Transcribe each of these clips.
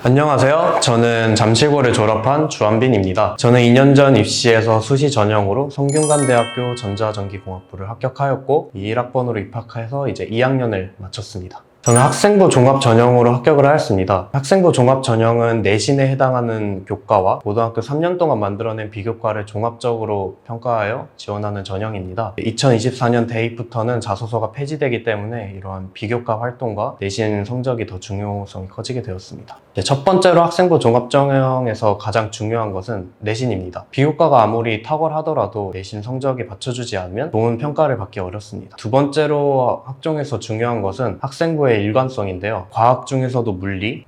안녕하세요. 저는 잠실고를 졸업한 주한빈입니다. 저는 2년 전 입시에서 수시 전형으로 성균관대학교 전자전기공학부를 합격하였고 21학번으로 입학해서 이제 2학년을 마쳤습니다. 저는 학생부 종합 전형으로 합격을 하였습니다. 학생부 종합 전형은 내신에 해당하는 교과와 고등학교 3년 동안 만들어낸 비교과를 종합적으로 평가하여 지원하는 전형입니다. 2024년 대입부터는 자소서가 폐지되기 때문에 이러한 비교과 활동과 내신 성적이 더 중요성이 커지게 되었습니다. 첫 번째로 학생부 종합 전형에서 가장 중요한 것은 내신입니다. 비교과가 아무리 탁월하더라도 내신 성적에 받쳐주지 않으면 좋은 평가를 받기 어렵습니다. 두 번째로 학종에서 중요한 것은 학생부의 일관성인데요. 과학 중에서도 물리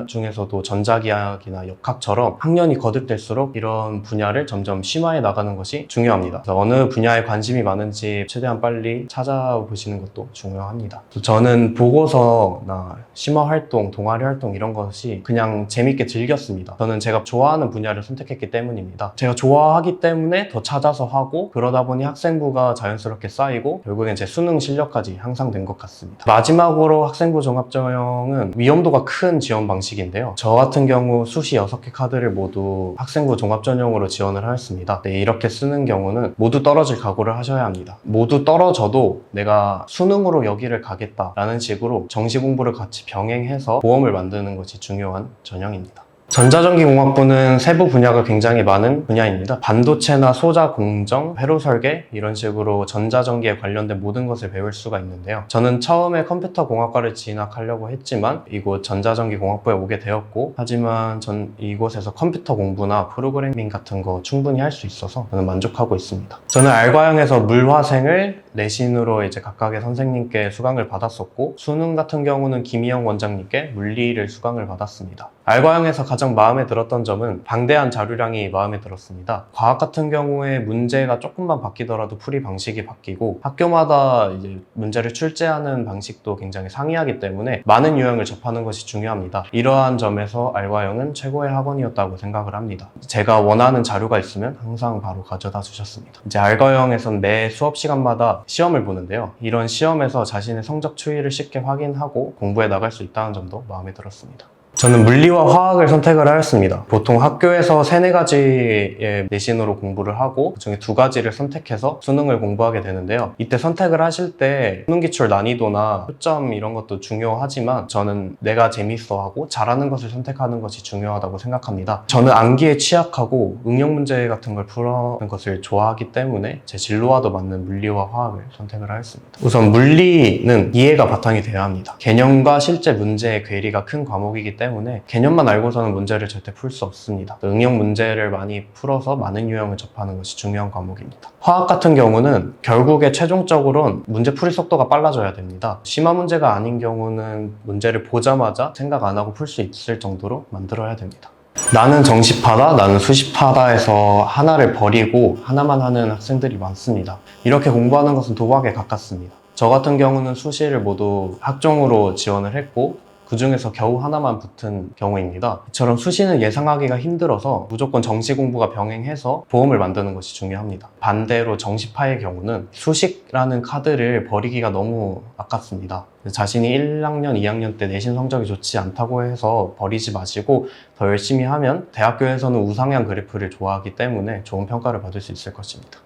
중에서도 전자기학이나 역학처럼 학년이 거듭될수록 이런 분야를 점점 심화해 나가는 것이 중요합니다. 그래서 어느 분야에 관심이 많은지 최대한 빨리 찾아보시는 것도 중요합니다. 저는 보고서나 심화활동, 동아리활동 이런 것이 그냥 재밌게 즐겼습니다. 저는 제가 좋아하는 분야를 선택했기 때문입니다. 제가 좋아하기 때문에 더 찾아서 하고 그러다 보니 학생부가 자연스럽게 쌓이고 결국엔 제 수능 실력까지 향상된 것 같습니다. 마지막으로 학생부 종합전형은 위험도가 큰 지원 방식인데요. 저 같은 경우 수시 6개 카드를 모두 학생부 종합전형으로 지원을 하였습니다. 네, 이렇게 쓰는 경우는 모두 떨어질 각오를 하셔야 합니다. 모두 떨어져도 내가 수능으로 여기를 가겠다라는 식으로 정시 공부를 같이 병행해서 보험을 만드는 것이 중요한 전형입니다. 전자전기공학부는 세부 분야가 굉장히 많은 분야입니다. 반도체나 소자 공정, 회로 설계 이런 식으로 전자전기에 관련된 모든 것을 배울 수가 있는데요. 저는 처음에 컴퓨터공학과를 진학하려고 했지만 이곳 전자전기공학부에 오게 되었고 하지만 이곳에서 컴퓨터 공부나 프로그래밍 같은 거 충분히 할 수 있어서 저는 만족하고 있습니다. 저는 알과형에서 물화생을 내신으로 이제 각각의 선생님께 수강을 받았었고 수능 같은 경우는 김희영 원장님께 물리를 수강을 받았습니다. 알과형에서 가장 마음에 들었던 점은 방대한 자료량이 마음에 들었습니다. 과학 같은 경우에 문제가 조금만 바뀌더라도 풀이 방식이 바뀌고 학교마다 이제 문제를 출제하는 방식도 굉장히 상이하기 때문에 많은 유형을 접하는 것이 중요합니다. 이러한 점에서 알과형은 최고의 학원이었다고 생각을 합니다. 제가 원하는 자료가 있으면 항상 바로 가져다 주셨습니다. 이제 알과형에선 매 수업 시간마다 시험을 보는데요. 이런 시험에서 자신의 성적 추이를 쉽게 확인하고 공부해 나갈 수 있다는 점도 마음에 들었습니다. 저는 물리와 화학을 선택을 하였습니다. 보통 학교에서 3-4가지의 내신으로 공부를 하고 그중에 2가지를 선택해서 수능을 공부하게 되는데요. 이때 선택을 하실 때 수능 기출 난이도나 표점 이런 것도 중요하지만 저는 내가 재밌어하고 잘하는 것을 선택하는 것이 중요하다고 생각합니다. 저는 암기에 취약하고 응용 문제 같은 걸 푸는 것을 좋아하기 때문에 제 진로와도 맞는 물리와 화학을 선택을 하였습니다. 우선 물리는 이해가 바탕이 되어야 합니다. 개념과 실제 문제의 괴리가 큰 과목이기 때문에 개념만 알고서는 문제를 절대 풀 수 없습니다. 응용 문제를 많이 풀어서 많은 유형을 접하는 것이 중요한 과목입니다. 화학 같은 경우는 결국에 최종적으로는 문제 풀이 속도가 빨라져야 됩니다. 심화 문제가 아닌 경우는 문제를 보자마자 생각 안 하고 풀 수 있을 정도로 만들어야 됩니다. 나는 정시파다, 나는 수시파다 해서 하나를 버리고 하나만 하는 학생들이 많습니다. 이렇게 공부하는 것은 도박에 가깝습니다. 저 같은 경우는 수시를 모두 학종으로 지원을 했고 그 중에서 겨우 하나만 붙은 경우입니다. 이처럼 수시는 예상하기가 힘들어서 무조건 정시 공부가 병행해서 보험을 만드는 것이 중요합니다. 반대로 정시파의 경우는 수시라는 카드를 버리기가 너무 아깝습니다. 자신이 1학년, 2학년 때 내신 성적이 좋지 않다고 해서 버리지 마시고 더 열심히 하면 대학교에서는 우상향 그래프를 좋아하기 때문에 좋은 평가를 받을 수 있을 것입니다.